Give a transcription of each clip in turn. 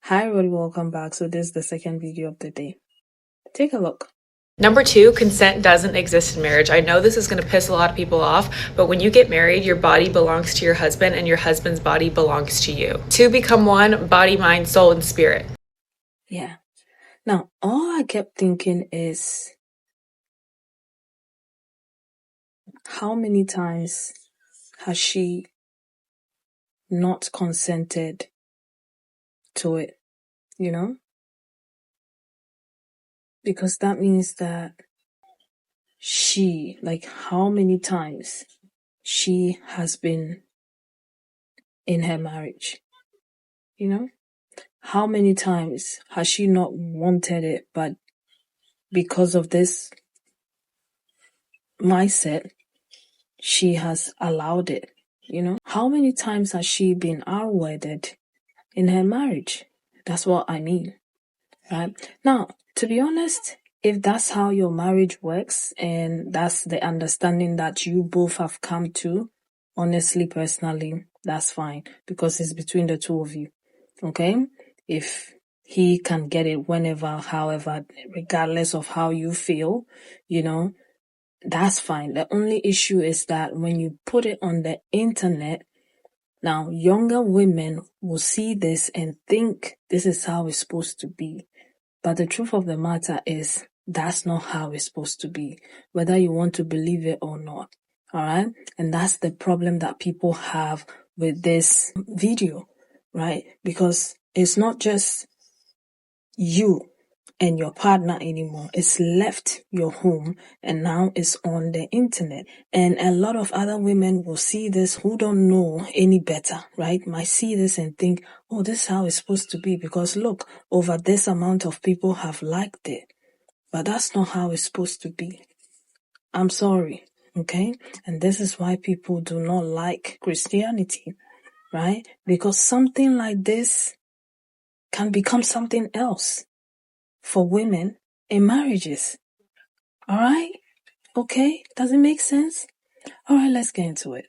Hi everybody, welcome back. So this is the second video of the day. Take a look. Number 2, consent doesn't exist in marriage. I know this is going to piss a lot of people off, but when you get married, your body belongs to your husband and your husband's body belongs to you. Two become one, body, mind, soul, and spirit. Yeah. Now, all I kept thinking is, how many times has she not consented to it, you know? Because that means that how many times she has been in her marriage, you know? How many times has she not wanted it, but because of this mindset, she has allowed it, you know? How many times has she been outwedded in her marriage? That's what I mean, right? Now, to be honest, if that's how your marriage works and that's the understanding that you both have come to, honestly, personally, that's fine because it's between the two of you, okay? If he can get it whenever, however, regardless of how you feel, you know, that's fine. The only issue is that when you put it on the internet, now younger women will see this and think this is how it's supposed to be. But the truth of the matter is that's not how it's supposed to be, whether you want to believe it or not. All right. And that's the problem that people have with this video, right? Because it's not just you and your partner anymore. It's left your home and now it's on the internet. And a lot of other women will see this who don't know any better, right? Might see this and think, oh, this is how it's supposed to be because look, over this amount of people have liked it. But that's not how it's supposed to be. I'm sorry, okay? And this is why people do not like Christianity, right? Because something like this can become something else for women in marriages. All right? Okay? Does it make sense? All right, let's get into it.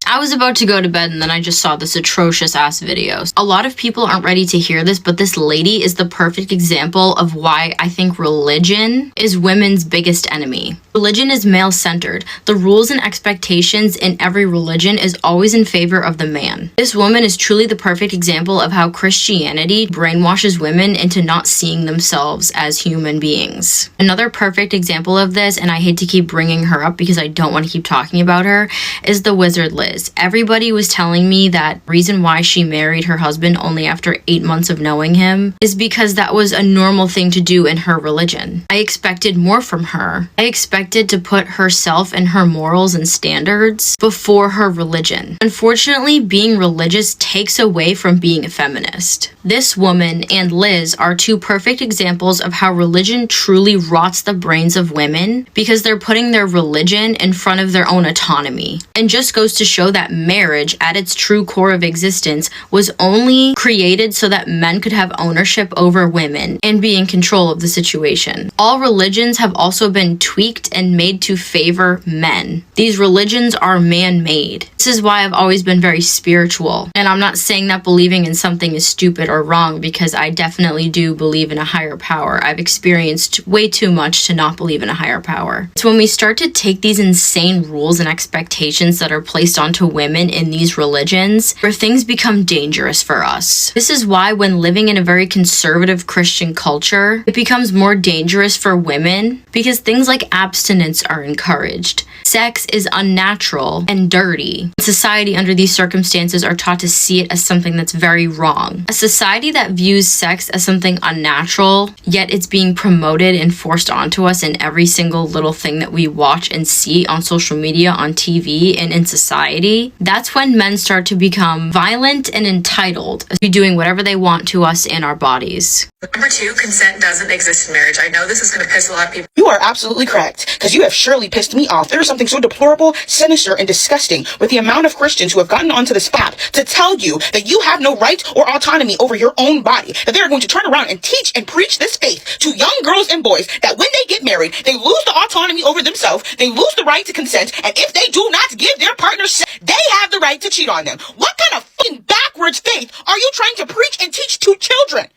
I was about to go to bed and then I just saw this atrocious ass video. A lot of people aren't ready to hear this, but this lady is the perfect example of why I think religion is women's biggest enemy. Religion is male-centered. The rules and expectations in every religion is always in favor of the man. This woman is truly the perfect example of how Christianity brainwashes women into not seeing themselves as human beings. Another perfect example of this, and I hate to keep bringing her up because I don't want to keep talking about her, is the wizard Liz. Everybody was telling me that reason why she married her husband only after 8 months of knowing him is because that was a normal thing to do in her religion. I expected more from her. I expected to put herself and her morals and standards before her religion. Unfortunately, being religious takes away from being a feminist. This woman and Liz are two perfect examples of how religion truly rots the brains of women because they're putting their religion in front of their own autonomy. And just goes to show that marriage at its true core of existence was only created so that men could have ownership over women and be in control of the situation. All religions have also been tweaked and made to favor men. These religions are man-made. This is why I've always been very spiritual. And I'm not saying that believing in something is stupid or wrong because I definitely do believe in a higher power. I've experienced way too much to not believe in a higher power. It's when we start to take these insane rules and expectations that are placed onto women in these religions where things become dangerous for us. This is why when living in a very conservative Christian culture, it becomes more dangerous for women because things like abstinence are encouraged. Sex is unnatural and dirty. Society under these circumstances are taught to see it as something that's very wrong. A society that views sex as something unnatural, yet it's being promoted and forced onto us in every single little thing that we watch and see on social media, on TV, and in society, that's when men start to become violent and entitled, to be doing whatever they want to us and our bodies. Number 2, consent doesn't exist in marriage. I know this is going to piss a lot of people. You are absolutely correct, because you have surely pissed me off. There is something so deplorable, sinister, and disgusting with the amount of Christians who have gotten onto this app to tell you that you have no right or autonomy over your own body, that they are going to turn around and teach and preach this faith to young girls and boys that when they get married, they lose the autonomy over themselves, they lose the right to consent, and if they do not give their partner sex, they have the right to cheat on them. What kind of fucking backwards faith are you trying to preach and teach to children?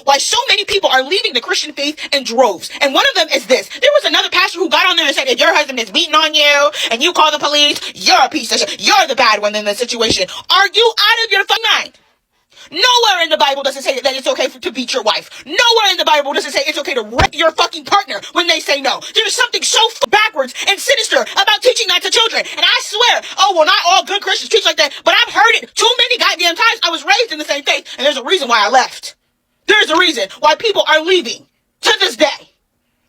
why so many people are leaving the Christian faith in droves. And one of them is this. There was another pastor who got on there and said, if your husband is beating on you and you call the police, you're a piece of shit. You're the bad one in the situation. Are you out of your fucking mind? Nowhere in the Bible does it say that it's okay to beat your wife. Nowhere in the Bible does it say it's okay to rape your fucking partner when they say no. There's something so backwards and sinister about teaching that to children. And I swear, oh, well, not all good Christians teach like that, but I've heard it too many goddamn times. I was raised in the same faith, and there's a reason why I left. There's a reason why people are leaving to this day.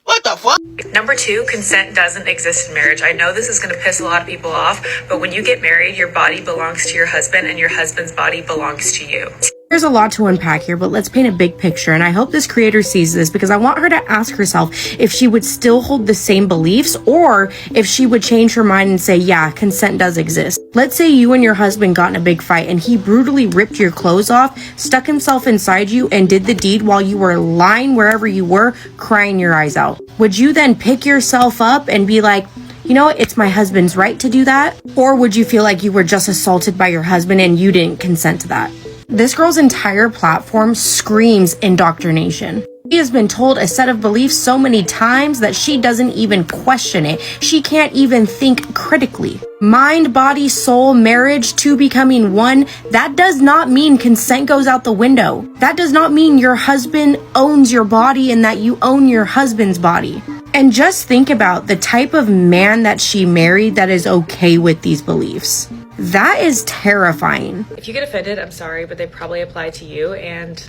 What the fuck? Number 2, consent doesn't exist in marriage. I know this is going to piss a lot of people off, but when you get married, your body belongs to your husband and your husband's body belongs to you. There's a lot to unpack here, but let's paint a big picture. And I hope this creator sees this because I want her to ask herself if she would still hold the same beliefs or if she would change her mind and say, yeah, consent does exist. Let's say you and your husband got in a big fight and he brutally ripped your clothes off, stuck himself inside you, and did the deed while you were lying wherever you were, crying your eyes out. Would you then pick yourself up and be like, you know what, it's my husband's right to do that? Or would you feel like you were just assaulted by your husband and you didn't consent to that? This girl's entire platform screams indoctrination. She has been told a set of beliefs so many times that she doesn't even question it. She can't even think critically. Mind, body, soul, marriage, two becoming one, that does not mean consent goes out the window. That does not mean your husband owns your body and that you own your husband's body. And just think about the type of man that she married that is okay with these beliefs. That is terrifying. If you get offended, I'm sorry, but they probably apply to you. And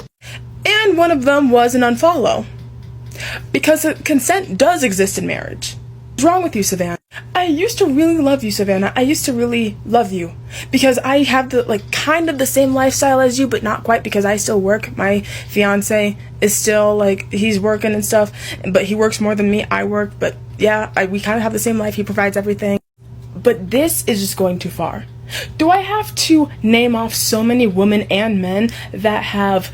one of them was an unfollow. Because consent does exist in marriage. What's wrong with you, Savannah? I used to really love you, Savannah. I used to really love you. Because I have kind of the same lifestyle as you, but not quite because I still work. My fiance is still, he's working and stuff. But he works more than me. I work. But yeah, we kind of have the same life. He provides everything. But this is just going too far. Do I have to name off so many women and men that have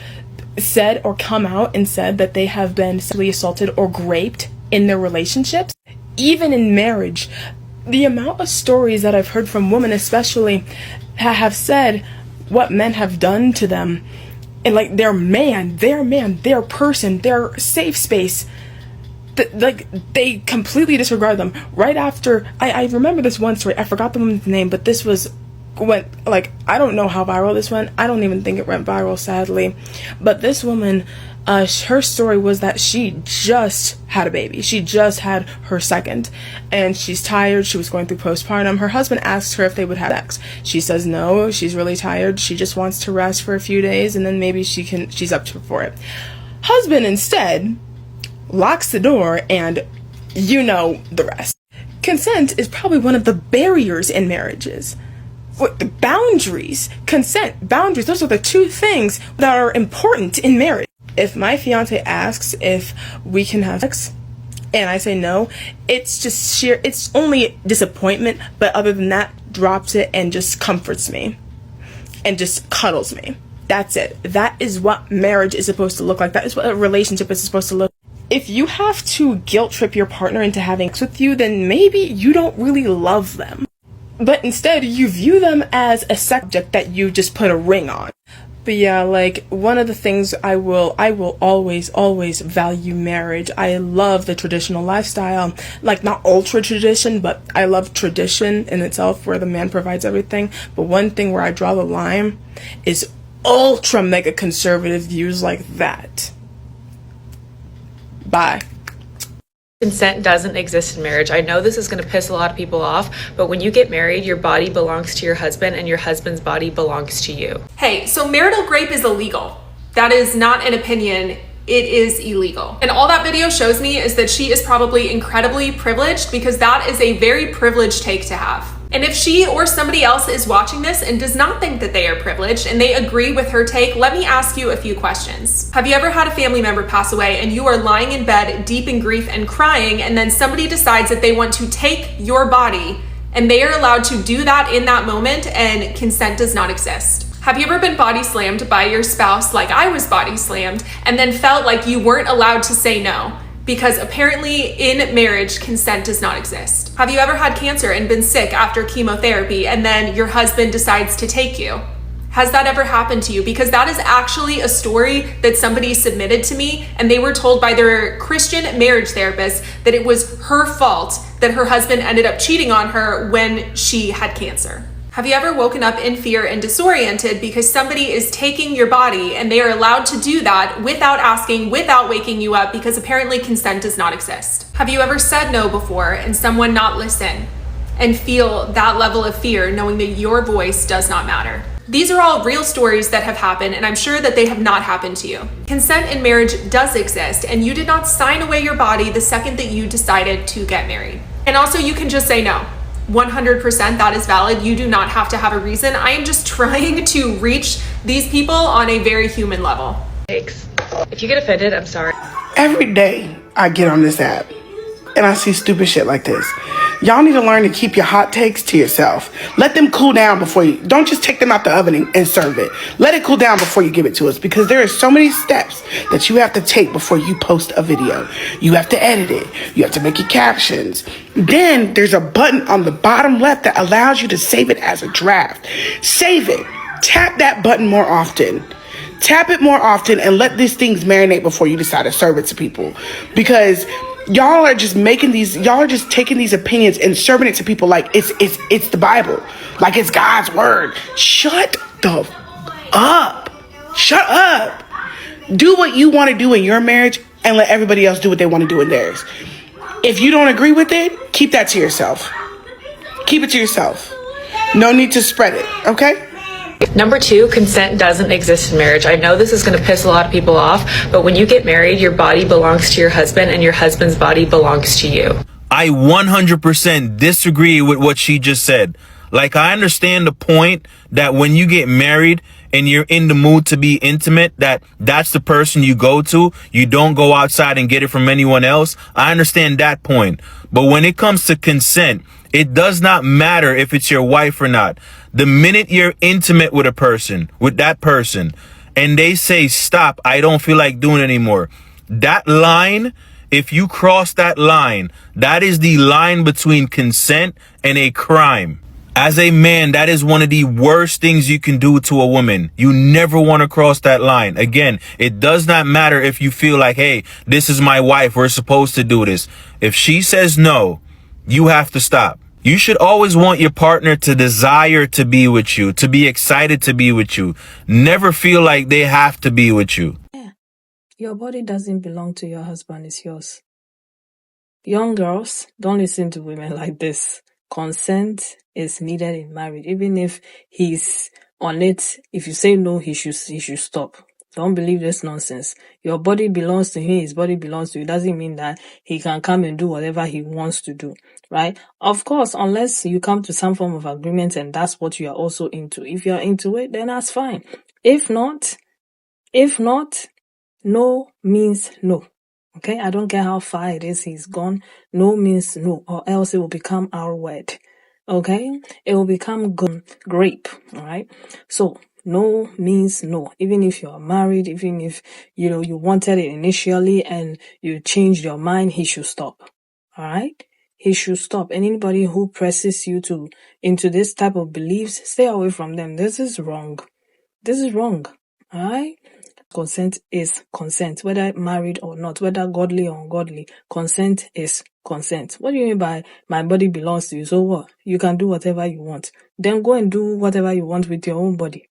said or come out and said that they have been sexually assaulted or raped in their relationships? Even in marriage, the amount of stories that I've heard from women especially have said what men have done to them and their person, their safe space, they completely disregard them. Right after, I remember this one story, I forgot the woman's name, but this went I don't know how viral this went. I don't even think it went viral, sadly. But this woman, her story was that she just had a baby. She just had her second. And she's tired. She was going through postpartum. Her husband asked her if they would have sex. She says no, she's really tired. She just wants to rest for a few days and then maybe she's up for it. Husband instead locks the door and you know the rest. Consent is probably one of the barriers in marriages. The boundaries, consent, boundaries, those are the two things that are important in marriage. If my fiance asks if we can have sex and I say no, it's just it's only disappointment, but other than that, drops it and just comforts me and just cuddles me. That's it. That is what marriage is supposed to look like. That is what a relationship is supposed to look like. If you have to guilt trip your partner into having sex with you, then maybe you don't really love them. But instead, you view them as a subject that you just put a ring on. But yeah, one of the things I will always value marriage. I love the traditional lifestyle. Not ultra tradition, but I love tradition in itself where the man provides everything. But one thing where I draw the line is ultra mega conservative views like that. Bye. consent doesn't exist in marriage. I know this is going to piss a lot of people off, but when you get married, your body belongs to your husband and your husband's body belongs to you. Hey, so marital rape is illegal. That is not an opinion. It is illegal. And all that video shows me is that she is probably incredibly privileged, because that is a very privileged take to have. And if she or somebody else is watching this and does not think that they are privileged and they agree with her take, let me ask you a few questions. Have you ever had a family member pass away and you are lying in bed deep in grief and crying, and then somebody decides that they want to take your body and they are allowed to do that in that moment and consent does not exist? Have you ever been body slammed by your spouse like I was body slammed and then felt like you weren't allowed to say no? Because apparently in marriage, consent does not exist. Have you ever had cancer and been sick after chemotherapy and then your husband decides to take you? Has that ever happened to you? Because that is actually a story that somebody submitted to me, and they were told by their Christian marriage therapist that it was her fault that her husband ended up cheating on her when she had cancer. Have you ever woken up in fear and disoriented because somebody is taking your body and they are allowed to do that without asking, without waking you up, because apparently consent does not exist? Have you ever said no before and someone not listen and feel that level of fear knowing that your voice does not matter? These are all real stories that have happened, and I'm sure that they have not happened to you. Consent in marriage does exist, and you did not sign away your body the second that you decided to get married. And also, you can just say no. 100% that is valid. You do not have to have a reason. I am just trying to reach these people on a very human level. Thanks. If you get offended, I'm sorry. Every day I get on this app and I see stupid shit like this. Y'all need to learn to keep your hot takes to yourself. Let them cool down before you, don't just take them out the oven and serve it. Let it cool down before you give it to us, because there are so many steps that you have to take before you post a video. You have to edit it. You have to make your captions. Then there's a button on the bottom left that allows you to save it as a draft. Save it. Tap that button more often. Tap it more often and let these things marinate before you decide to serve it to people. Because y'all are just taking these opinions and serving it to people like it's the Bible, like it's God's word. Shut the up. Shut up. Do what you want to do in your marriage and let everybody else do what they want to do in theirs. If you don't agree with it, keep that to yourself. Keep it to yourself. No need to spread it, okay? Number 2, consent doesn't exist in marriage. I know this is going to piss a lot of people off, but when you get married, your body belongs to your husband and your husband's body belongs to you. I 100% disagree with what she just said. Like, I understand the point that when you get married and you're in the mood to be intimate, that's the person you go to. You don't go outside and get it from anyone else. I understand that point. But when it comes to consent, it does not matter if it's your wife or not. The minute you're intimate with that person, and they say, stop, I don't feel like doing it anymore. That line, if you cross that line, that is the line between consent and a crime. As a man, that is one of the worst things you can do to a woman. You never want to cross that line. Again, it does not matter if you feel like, hey, this is my wife, we're supposed to do this. If she says no, you have to stop. You should always want your partner to desire to be with you, to be excited to be with you. Never feel like they have to be with you. Yeah. Your body doesn't belong to your husband, it's yours. Young girls, don't listen to women like this. Consent is needed in marriage. Even if he's on it, if you say no, he should stop. Don't believe this nonsense. Your body belongs to him, his body belongs to you. It doesn't mean that he can come and do whatever he wants to do, right? Of course, unless you come to some form of agreement and that's what you are also into. If you're into it, then that's fine. If not, no means no. Okay, I don't care how far it is he's gone. No means no, or else it will become our word. Okay, it will become grape. All right, so no means no. Even if you're married, even if you wanted it initially and you changed your mind, he should stop. All right, he should stop. And anybody who presses you into this type of beliefs, stay away from them. This is wrong. All right. Consent is consent, whether married or not, whether godly or ungodly. Consent is consent. What do you mean by my body belongs to you? So what? You can do whatever you want. Then go and do whatever you want with your own body.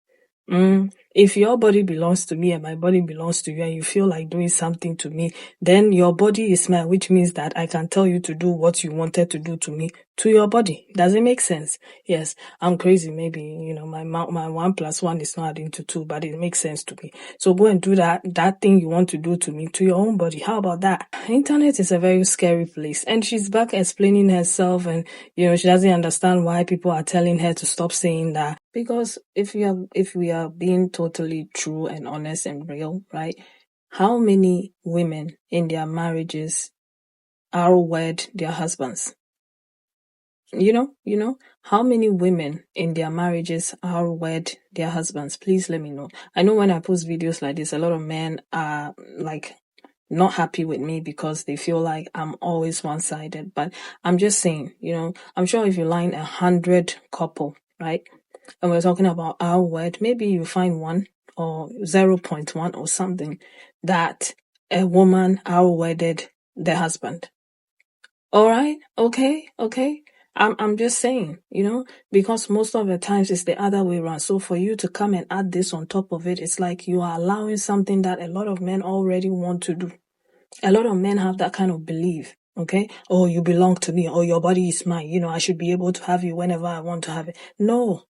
If your body belongs to me and my body belongs to you and you feel like doing something to me, then your body is mine, which means that I can tell you to do what you wanted to do to me, to your body. Does it make sense? Yes, I'm crazy. Maybe, my 1 + 1 is not adding to 2, but it makes sense to me. So go and do that thing you want to do to me, to your own body. How about that? Internet is a very scary place. And she's back explaining herself and, she doesn't understand why people are telling her to stop saying that. Because if we are being totally true and honest and real, right? How many women in their marriages R-word their husbands? How many women in their marriages R-word their husbands? Please let me know. I know when I post videos like this, a lot of men are like not happy with me because they feel like I'm always one-sided. But I'm just saying, I'm sure if you line 100 couple, right? and we're talking about our word, maybe you find 1 or 0.1 or something that a woman our-worded the husband. All right, okay. I'm just saying, because most of the times it's the other way around. So for you to come and add this on top of it, it's like you are allowing something that a lot of men already want to do. A lot of men have that kind of belief, okay? Oh, you belong to me, or your body is mine, I should be able to have you whenever I want to have it. No,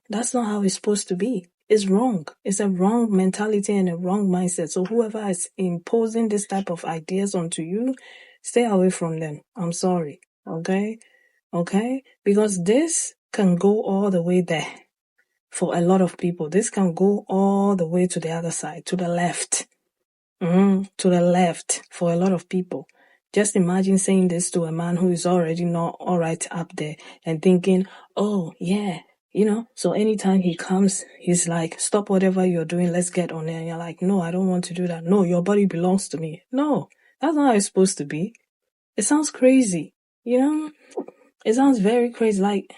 that's not how it's supposed to be. It's wrong. It's a wrong mentality and a wrong mindset. So whoever is imposing this type of ideas onto you, stay away from them. I'm sorry, okay? Because this can go all the way there for a lot of people. This can go all the way to the other side, to the left. To the left for a lot of people. Just imagine saying this to a man who is already not all right up there and thinking, oh, yeah, so anytime he comes, he's like, stop whatever you're doing, let's get on there. And you're like, no, I don't want to do that. No, your body belongs to me. No, that's not how it's supposed to be. It sounds crazy, It sounds very crazy. Like,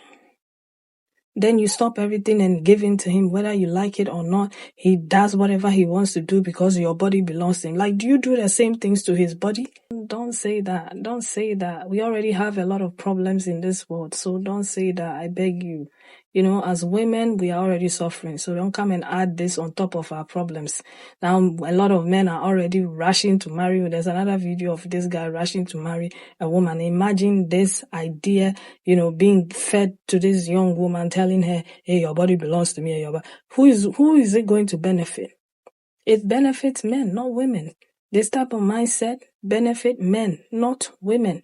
then you stop everything and give in to him, whether you like it or not. He does whatever he wants to do because your body belongs to him. Like, do you do the same things to his body? Don't say that. Don't say that. We already have a lot of problems in this world, so don't say that. I beg you. As women, we are already suffering, so don't come and add this on top of our problems. Now, a lot of men are already rushing to marry. There's another video of this guy rushing to marry a woman. Imagine this idea, being fed to this young woman, telling her, hey, your body belongs to me. Who is it going to benefit? It benefits men, not women. This type of mindset benefit men, not women.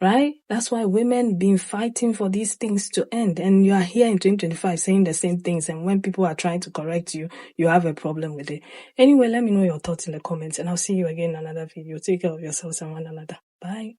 Right? That's why women been fighting for these things to end. And you are here in 2025 saying the same things. And when people are trying to correct you, you have a problem with it. Anyway, let me know your thoughts in the comments. And I'll see you again in another video. Take care of yourselves and one another. Bye.